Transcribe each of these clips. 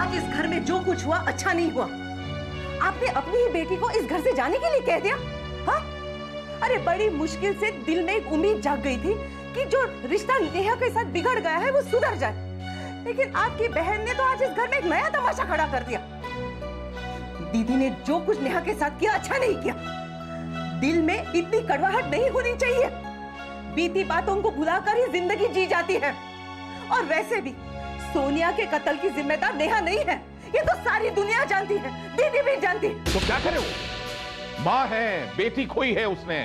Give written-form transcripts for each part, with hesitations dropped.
आज इस घर में जो कुछ हुआ अच्छा नहीं हुआ। आपने अपनी ही बेटी को इस घर से जाने के लिए कह दिया। हाँ? अरे बड़ी मुश्किल से दिल में एक उम्मीद जाग गई थी कि जो रिश्ता नेहा के साथ बिगड़ गया है वो सुधर जाए, लेकिन आपकी बहन ने तो आज इस घर में एक नया तमाशा खड़ा कर दिया। दीदी ने जो कुछ नेहा के साथ किया अच्छा नहीं किया। दिल में इतनी कड़वाहट नहीं होनी चाहिए। बीती बातों को भुलाकर ही जिंदगी जी जाती है। और वैसे भी सोनिया के कत्ल की जिम्मेदार नेहा नहीं है, ये तो सारी दुनिया जानती है, दीदी भी जानती है। तो क्या करे वो? माँ है, बेटी खोई है उसने।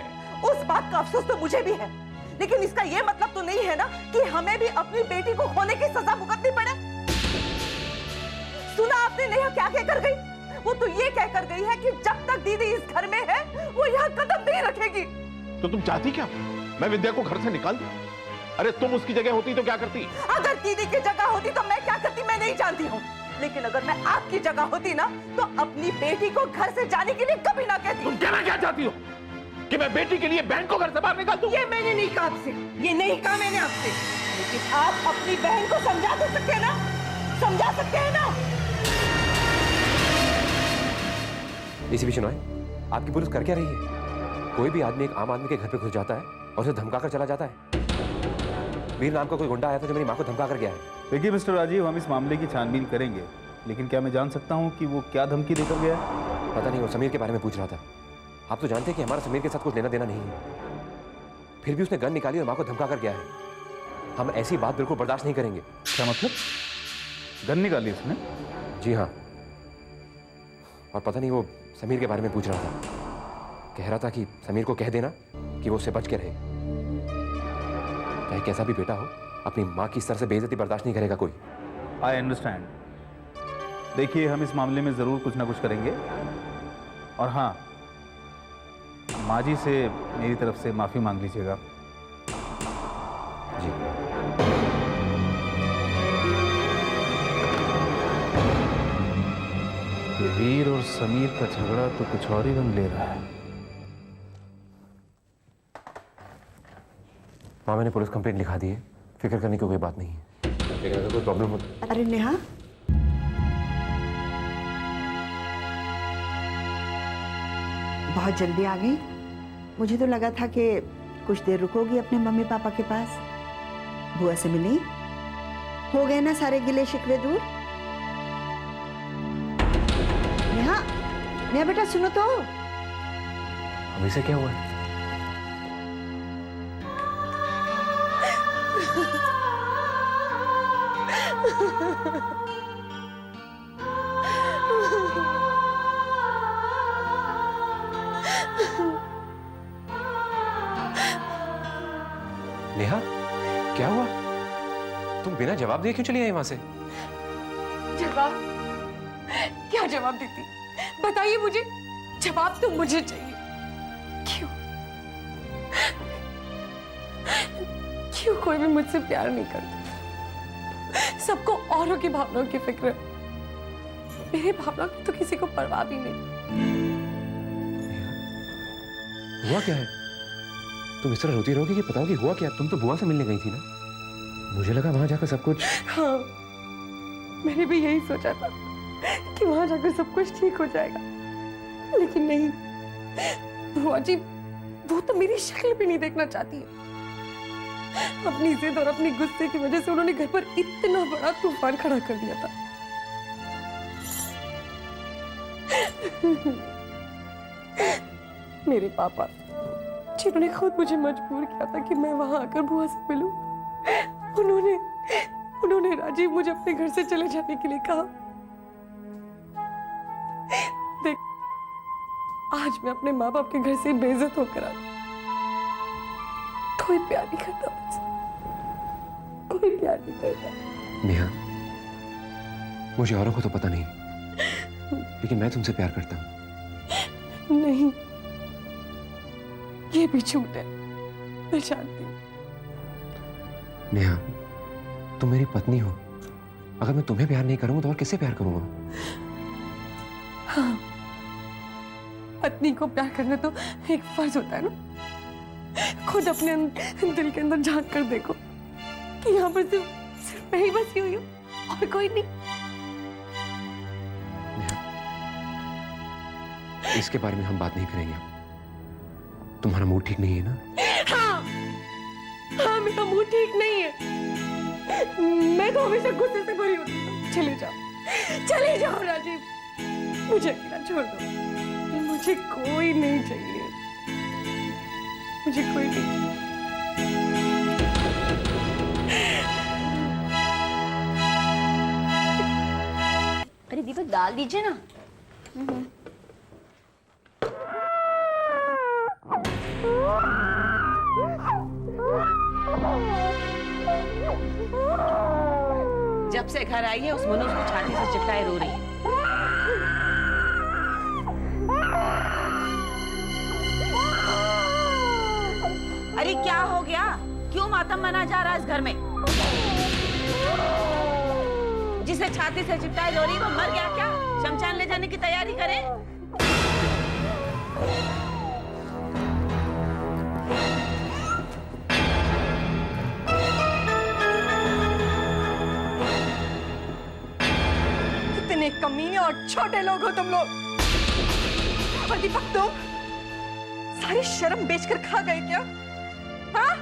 उस बात का अफसोस तो मुझे भी है, लेकिन इसका ये मतलब तो नहीं है ना कि हमें भी अपनी बेटी को खोने की सजा भुगतनी पड़े। सुना आपने नेहा क्या कहकर गई? वो तो ये कहकर गई है कि जब तक दीदी इस घर में है वो यहाँ कदम नहीं रखेगी। तो तुम चाहती क्या मैं विद्या को घर से निकाल दूं? अरे तुम उसकी जगह होती तो क्या करती? अगर दीदी की जगह होती तो मैं क्या करती मैं नहीं जानती हूँ, लेकिन अगर मैं आपकी जगह होती ना तो अपनी बेटी को घर से जाने के लिए कभी ना कहती। तुम कहना क्या चाहती हो कि मैं बेटी के लिए बहन को घर से बाहर निकाल दूं? ये मैंने नहीं कहा आपसे, ये नहीं कहा मैंने आपसे, लेकिन आप अपनी बहन को समझा तो सकते हैं ना, समझा सकते हैं ना। एसीपी चुनाव, आपकी पुलिस कर क्या रही है? कोई भी आदमी एक आम आदमी के घर पे घुस जाता है और उसे धमका कर चला जाता है। वीर नाम का कोई गुंडा आया था जो मेरी माँ को धमका कर गया है। देखिए मिस्टर राजीव, हम इस मामले की छानबीन करेंगे, लेकिन क्या मैं जान सकता हूँ कि वो क्या धमकी देकर गया है? पता नहीं, वो समीर के बारे में पूछ रहा था। आप तो जानते हैं कि हमारा समीर के साथ कुछ लेना देना नहीं है, फिर भी उसने गन निकाली और माँ को धमका कर गया है। हम ऐसी बात बिल्कुल बर्दाश्त नहीं करेंगे। क्या मतलब? गन निकाली उसने? जी हाँ, और पता नहीं वो समीर के बारे में पूछ रहा था। कह रहा था कि समीर को कह देना कि वो उससे बच के रहे। चाहे कैसा भी बेटा हो, अपनी माँ की सर से बेइज्जती बर्दाश्त नहीं करेगा कोई। I understand. देखिए, हम इस मामले में जरूर कुछ ना कुछ करेंगे, और हाँ, माँ जी से मेरी तरफ से माफी मांग लीजिएगा। जी। ये वीर और समीर का झगड़ा तो कुछ और ही रंग ले रहा है। हाँ, मैंने पुलिस कंप्लेंट लिखा दी है, फिक्र करने की कोई बात नहीं है, लेकिन अगर कोई प्रॉब्लम हो। अरे नेहा, बहुत जल्दी आ गई। मुझे तो लगा था कि कुछ देर रुकोगी अपने मम्मी पापा के पास। बुआ से मिली? हो गए ना सारे गिले शिकवे दूर? नेहा, नेहा बेटा सुनो तो। अभी से क्या हुआ है? नेहा, क्या हुआ? तुम बिना जवाब दिए क्यों चली आई वहां से? जवाब? क्या जवाब देती? बताइए मुझे, जवाब तो मुझे चाहिए। क्यों? क्यों कोई भी मुझसे प्यार नहीं करता? सबको औरों की भावनाओं की फिक्र है, मेरे भावनाओं की तो किसी को परवाह भी नहीं। हुआ क्या है? तुम इस तरह रोती रहोगी कि बताओ कि हुआ क्या? तुम तो बुआ से मिलने गई थी ना? मुझे लगा वहां जाकर सब कुछ। हाँ, मैंने भी यही सोचा था कि वहां जाकर सब कुछ ठीक हो जाएगा, लेकिन नहीं। बुआ जी, वो तो मेरी शक्ल भी नहीं देखना चाहती है। अपनी जिद और अपनी गुस्से की वजह से उन्होंने घर पर इतना बड़ा तूफान खड़ा कर दिया था। मेरे पापा, जिन्होंने खुद मुझे मजबूर किया था कि मैं वहां आकर बुआ से मिलूं, उन्होंने राजीव मुझे अपने घर से चले जाने के लिए कहा। देख, आज मैं अपने माँ बाप के घर से बेइज्जत होकर आ, कोई प्यार नहीं करता मुझसे, कोई प्यार नहीं करता। नेहा, मुझे औरों को तो पता नहीं, लेकिन मैं तुमसे प्यार करता हूँ। नहीं, ये भी झूठ है, मैं जानती हूँ। नेहा, तुम मेरी पत्नी हो। अगर मैं तुम्हें प्यार नहीं करूंगा तो और किससे प्यार करूंगा? हाँ, पत्नी को प्यार करना तो एक फर्ज होता है ना। खुद अपने दिल के अंदर झांक कर देखो कि यहाँ पर सिर्फ मैं ही बसी हुई हूँ और कोई नहीं। इसके बारे में हम बात नहीं करेंगे। तुम्हारा मूड ठीक नहीं है ना? हाँ, मेरा मूड ठीक नहीं है। मैं तो हमेशा गुस्से से भरी होती हूँ। चले जाओ राजीव, मुझे अकेला छोड़ दो। मुझे कोई नहीं चाहिए, मुझे कोई नहीं चाहिए। अरे दीपक डाल दीजिए ना। जब से घर आई है उस मनोज को छाती से चिपटाए रो रही है। अरे क्या हो गया? क्यों मातम मना जा रहा है इस घर में? जिसे छाती से चिपटाए रो रही वो मर गया क्या? शमशान ले जाने की तैयारी करें। कितने कमीने और छोटे लोग हो तुम लोग। और दीपक तुम सारी शर्म बेचकर खा गए क्या? हाँ?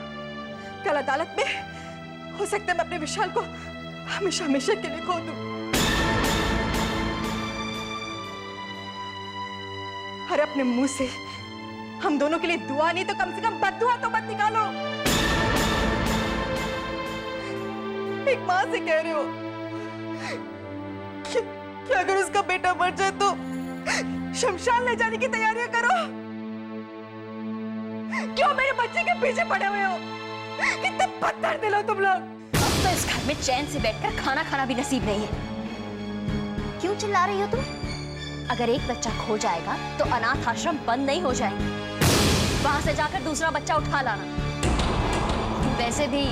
कल अदालत में हो सकता है मैं अपने विशाल को हमेशा हमेशा के लिए खो दूं। अरे अपने मुंह से हम दोनों के लिए दुआ नहीं तो कम से कम बद्दुआ तो मत निकालो। एक मां से कह रहे हो कि अगर उसका बेटा मर जाए तो शमशान ले जाने की तैयारियां करो। क्यों मेरे बच्चे के पीछे पड़े हुए हो? कितने पत्थर दिल हो तुम लोग। अब तो इस घर में चैन से बैठकर खाना खाना भी नसीब नहीं है। क्यों चिल्ला रही हो तुम? अगर एक बच्चा खो जाएगा तो अनाथ आश्रम बंद नहीं हो जाएंगे। वहां से जाकर दूसरा बच्चा उठा लाना। वैसे भी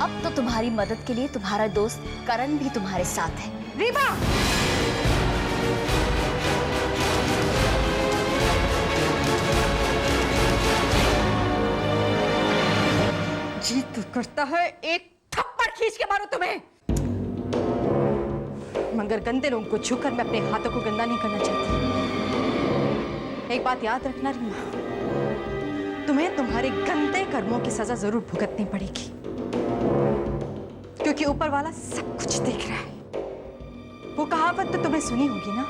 अब तो तुम्हारी मदद के लिए तुम्हारा दोस्त करण भी तुम्हारे साथ है। रीमा! जी तो करता है एक थप्पड़ खींच के मारो तुम्हें, मगर गंदे लोगों को छूकर मैं अपने हाथों को गंदा नहीं करना चाहती। एक बात याद रखना रीमा, तुम्हें तुम्हारे गंदे कर्मों की सजा जरूर भुगतनी पड़ेगी, क्योंकि ऊपर वाला सब कुछ देख रहा है। वो कहावत तो तुम्हें सुनी होगी ना,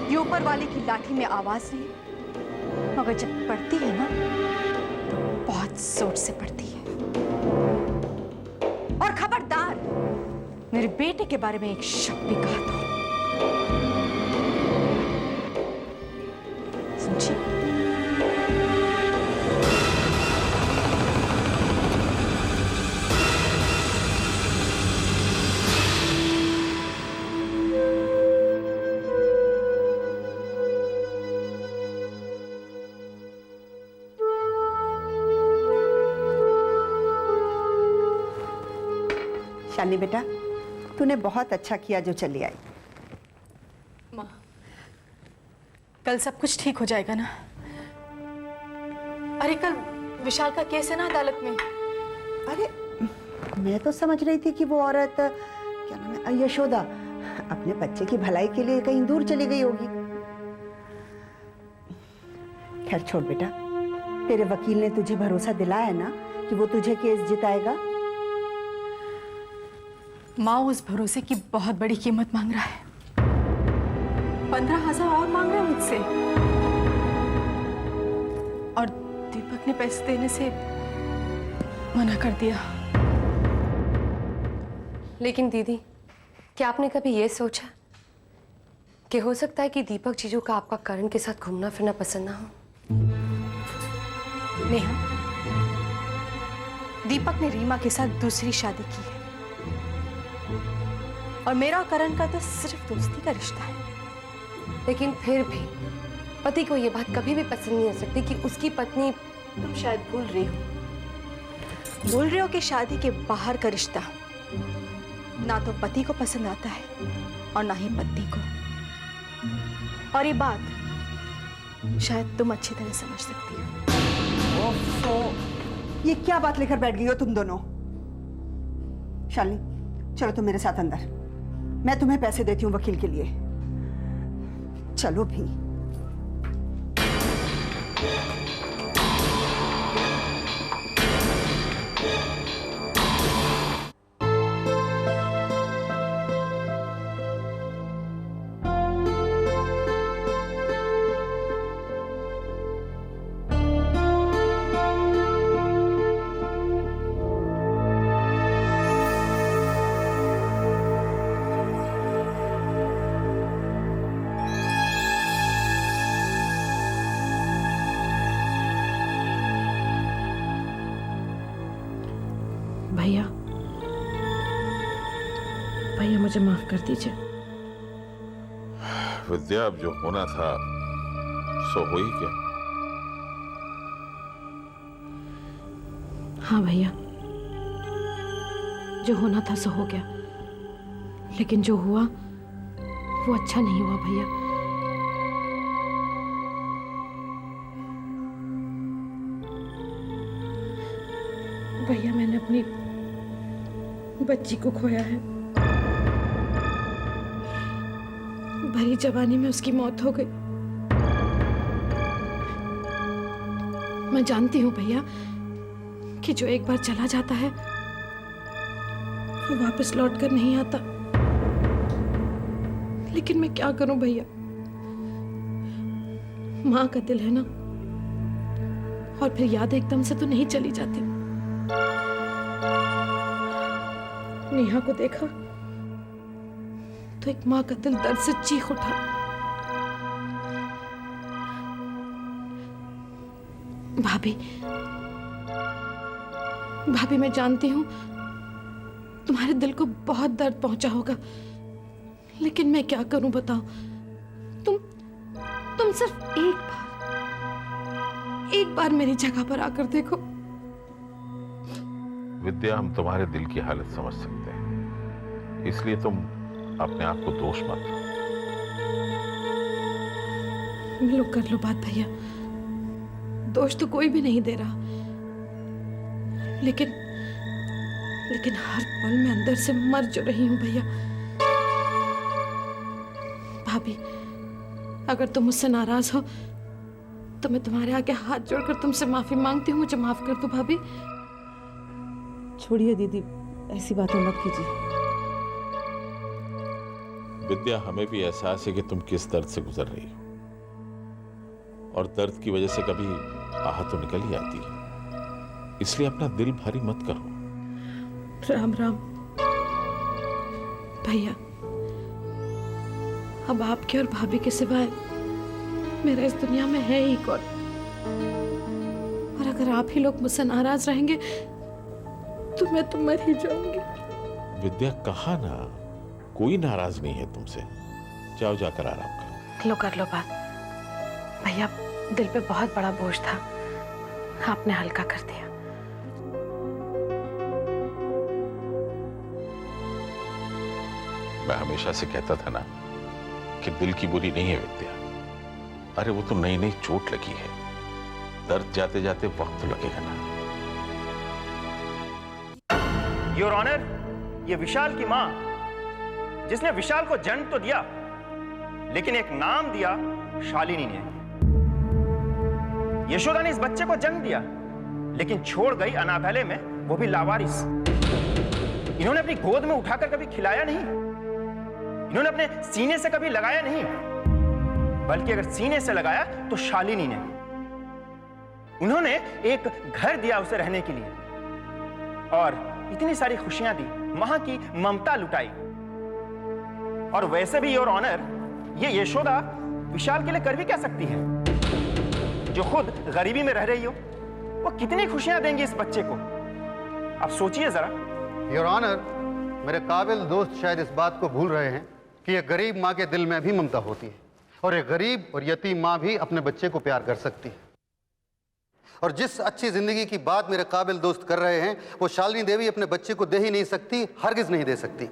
ये ऊपर वाले की लाठी में आवाज नहीं, मगर जब पड़ती है ना तो बहुत जोर से पड़ती है। और खबरदार मेरे बेटे के बारे में एक शब्द भी कहा तो समझी? शालिनी बेटा, तूने बहुत अच्छा किया जो चली आई। माँ, कल सब कुछ ठीक हो जाएगा ना? अरे कल विशाल का केस है ना अदालत में। अरे मैं तो समझ रही थी कि वो औरत क्या नाम है, यशोदा, अपने बच्चे की भलाई के लिए कहीं दूर चली गई होगी। खैर छोड़ बेटा, तेरे वकील ने तुझे भरोसा दिलाया ना कि वो तुझे केस जिताएगा। माँ उस भरोसे की बहुत बड़ी कीमत मांग रहा है। 15,000 और मांग रहा है मुझसे, और दीपक ने पैसे देने से मना कर दिया। लेकिन दीदी, क्या आपने कभी ये सोचा कि हो सकता है कि दीपक जीजू का आपका करण के साथ घूमना फिरना पसंद ना हो? नेहा, दीपक ने रीमा के साथ दूसरी शादी की है, और मेरा और करण का तो सिर्फ दोस्ती का रिश्ता है। लेकिन फिर भी पति को ये बात कभी भी पसंद नहीं हो सकती कि उसकी पत्नी... तुम शायद भूल रही हो कि शादी के बाहर का रिश्ता ना तो पति को पसंद आता है और ना ही पत्नी को। और ये बात शायद तुम अच्छी तरह समझ सकती हो। ये क्या बात लेकर बैठ गई हो तुम दोनों? शालिनी, चलो तुम मेरे साथ अंदर, मैं तुम्हें पैसे देती हूँ वकील के लिए। चलो भी। भैया, भैया मुझे माफ कर दीजिए। विद्या, अब जो होना था सो हो ही गया। हाँ भैया, जो होना था सो हो गया, लेकिन जो हुआ वो अच्छा नहीं हुआ भैया। भैया, मैंने अपनी बच्ची को खोया है। भरी जवानी में उसकी मौत हो गई। मैं जानती हूँ भैया कि जो एक बार चला जाता है वो वापस लौट कर नहीं आता, लेकिन मैं क्या करूं भैया, माँ का दिल है ना, और फिर याद एकदम से तो नहीं चली जाती। नेहा को देखा तो एक माँ का दिल दर्द से चीख उठा। भाभी, भाभी मैं जानती हूँ तुम्हारे दिल को बहुत दर्द पहुंचा होगा, लेकिन मैं क्या करूं बताओ। तुम सिर्फ एक बार मेरी जगह पर आकर देखो। विद्या, हम तुम्हारे दिल की हालत समझ सकते हैं, इसलिए तुम अपने आप को दोष मत दो। मिलो, कर लो बात भैया। दोष तो कोई भी नहीं दे रहा, लेकिन हर पल में अंदर से मर जो रही हूं भैया। भाभी, अगर तुम मुझसे नाराज हो तो मैं तुम्हारे आगे हाथ जोड़कर तुमसे माफी मांगती हूँ। मुझे माफ कर दो भाभी। छोड़िए दीदी, ऐसी बातें मत कीजिए। विद्या, हमें भी एहसास है कि तुम किस दर्द से गुजर रही हो, और दर्द की वजह से कभी आह तो निकल ही आती है, इसलिए अपना दिल भारी मत करो। राम राम भैया, अब आपके और भाभी के सिवाय मेरा इस दुनिया में है ही कौन। और अगर आप ही लोग मुझसे नाराज रहेंगे तो मैं तो मर ही जाऊंगी। विद्या, कहा ना, कोई नाराज नहीं है तुमसे। जाओ, जाकर आराम करो। लो, कर लो बात। भैया, दिल पे बहुत बड़ा बोझ था, आपने हल्का कर दिया। मैं हमेशा से कहता था ना कि दिल की बुरी नहीं है विद्या। अरे वो तो नई नई चोट लगी है, दर्द जाते जाते वक्त तो लगेगा ना। योर ऑनर, ये विशाल की मां, जिसने विशाल को जन्म तो दिया लेकिन एक नाम दिया शालिनी ने। यशोदा ने इस बच्चे को जन्म दिया लेकिन छोड़ गई अनाथालय में, वो भी लावारिस। इन्होंने अपनी गोद में उठाकर कभी खिलाया नहीं, इन्होंने अपने सीने से कभी लगाया नहीं, बल्कि अगर सीने से लगाया तो शालिनी ने। उन्होंने एक घर दिया उसे रहने के लिए और इतनी सारी खुशियां दी, मां की ममता लुटाई। और वैसे भी योर ऑनर, ये यशोदा विशाल के लिए कर भी क्या सकती है, जो खुद गरीबी में रह रही हो। वो कितनी खुशियां देंगी इस बच्चे को, आप सोचिए जरा। योर ऑनर, मेरे काबिल दोस्त शायद इस बात को भूल रहे हैं कि एक गरीब माँ के दिल में भी ममता होती है, और एक गरीब और यतीम माँ भी अपने बच्चे को प्यार कर सकती है। और जिस अच्छी जिंदगी की बात मेरे काबिल दोस्त कर रहे हैं, वो शालिनी देवी अपने बच्चे को दे ही नहीं सकती, हरगिज नहीं दे सकती।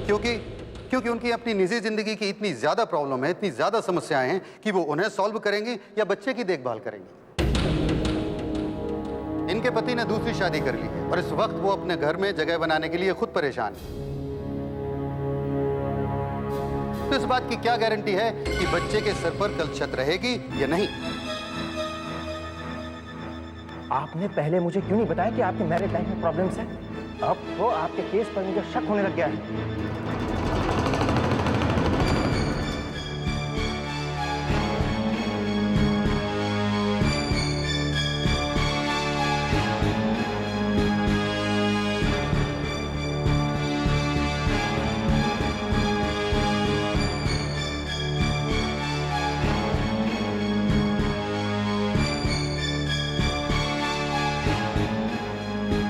क्योंकि उनकी अपनी निजी जिंदगी की इतनी ज्यादा प्रॉब्लम है, इतनी ज्यादा समस्याएं हैं कि वो उन्हें सॉल्व करेंगी या बच्चे की देखभाल करेंगी। इनके पति ने दूसरी शादी कर ली है और इस वक्त वो अपने घर में जगह बनाने के लिए खुद परेशान है। तो इस बात की क्या गारंटी है कि बच्चे के सर पर कल छत रहेगी या नहीं? आपने पहले मुझे क्यों नहीं बताया कि आपके मैरिज लाइफ में प्रॉब्लम्स है? अब तो आपके केस पर मुझे शक होने लग गया है।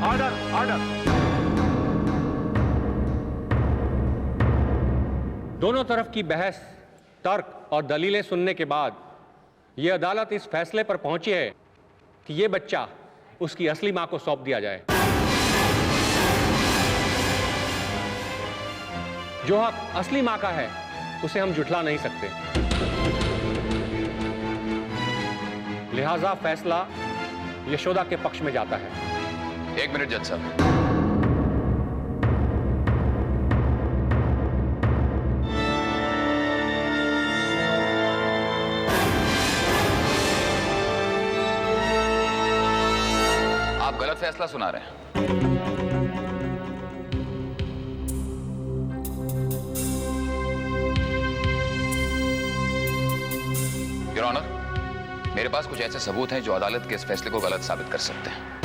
Order order. दोनों तरफ की बहस, तर्क और दलीलें सुनने के बाद यह अदालत इस फैसले पर पहुंची है कि यह बच्चा उसकी असली मां को सौंप दिया जाए। जो हक असली मां का है उसे हम जुठला नहीं सकते, लिहाजा फैसला यशोदा के पक्ष में जाता है। 1 मिनट जज साहब। आप गलत फैसला सुना रहे हैं। योर ऑनर, मेरे पास कुछ ऐसे सबूत हैं जो अदालत के इस फैसले को गलत साबित कर सकते हैं।